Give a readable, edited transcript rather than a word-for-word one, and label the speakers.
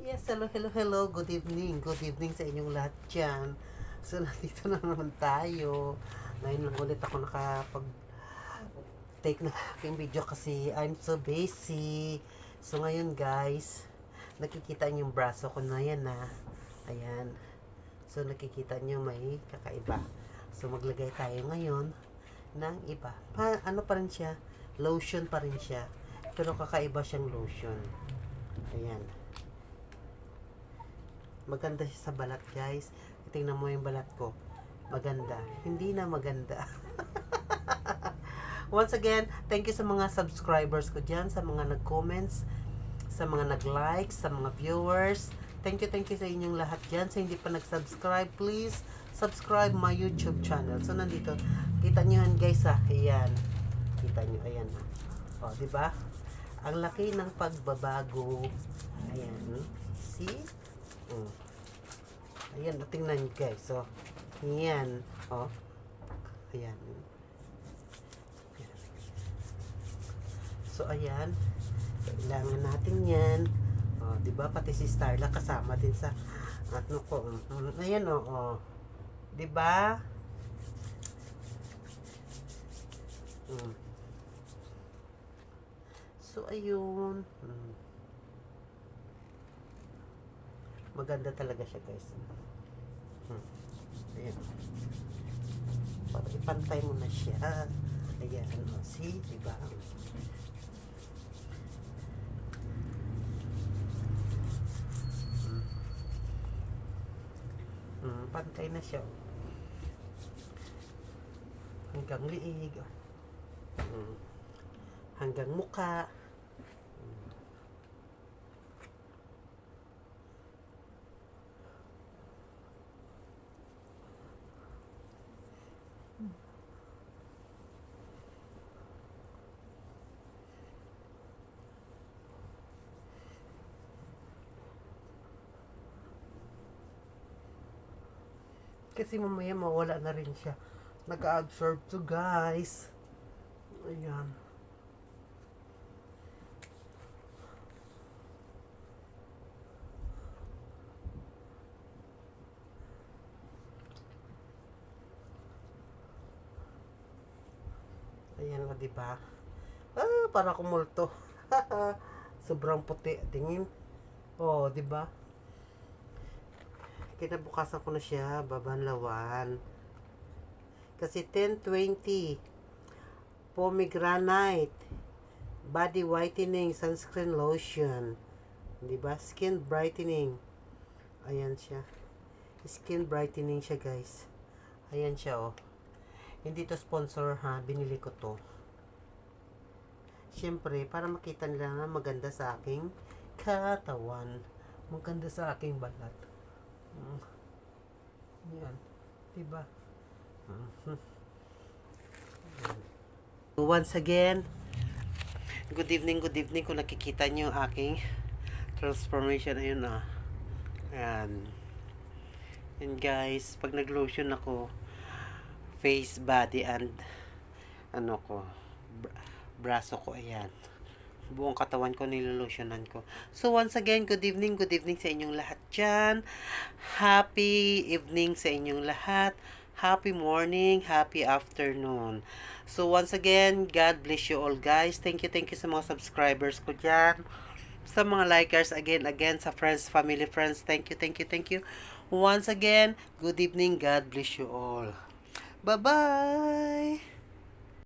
Speaker 1: Yes, hello, hello, hello. Good evening. Good evening sa inyong lahat dyan. So, nandito na naman tayo. Ngayon lang ulit ako nakapag-take ng aking video kasi I'm so busy. So, ngayon guys, nakikita niyo yung braso ko na yan na. Ayan. So, nakikita niyo may kakaiba. So, maglagay tayo ngayon ng iba. Ano pa rin siya? Lotion pa rin siya. Pero kakaiba siyang lotion. Ayan. Maganda siya sa balat, guys. Tingnan mo yung balat ko. Maganda. Hindi na maganda. Once again, thank you sa mga subscribers ko dyan, sa mga nag-comments, sa mga nag-likes, sa mga viewers. Thank you sa inyong lahat dyan. Sa hindi pa nag-subscribe, please subscribe my YouTube channel. So, nandito. Kita nyo yan, guys, ah. Ayan. Kita nyo, ayan. O, diba? Ang laki ng pagbabago. Ayan. See? Ayan, tingnan nyo guys. So, ayan. Oh. Ayan. So, ayan. Kailangan natin yan. Oh, diba? Pati si Starla kasama din sa ano ko. Ayan, oh. Oh. Diba? So, ayun. Maganda talaga siya, guys. Ayan. Para ipantay mo na siya. Ayan, see? Diba? Pantay na siya. Hanggang liig. Hanggang muka. Kasi mamaya mawala na rin siya. Nag-absorb to, guys. Ayan. Ayan o, diba? Ah, para kumulto. Sobrang puti. Tingin. Oh, diba? Kinabukasan ko na siya babanlawan. Kasi 10:20 pomegranate body whitening sunscreen lotion. Diba? Skin brightening. Ayan siya. Skin brightening siya, guys. Ayan siya, oh. Hindi to sponsor, ha. Binili ko to. Siyempre, para makita nila na maganda sa aking katawan. Maganda sa aking balat. Yan. Diba? Once again, good evening kung nakikita nyo yung aking transformation. Ayun na. Ayan. And guys, pag nag-lotion ako, face, body, and ano ko, braso ko, ayan. Buong katawan ko nilolotionan ko. So once again, good evening sa inyong lahat dyan. Happy evening sa inyong lahat. Happy morning, happy afternoon. So once again, God bless you all, guys. Thank you sa mga subscribers ko dyan. Sa mga likers, again, sa friends, family, friends, thank you. Once again, good evening, God bless you all. Bye-bye!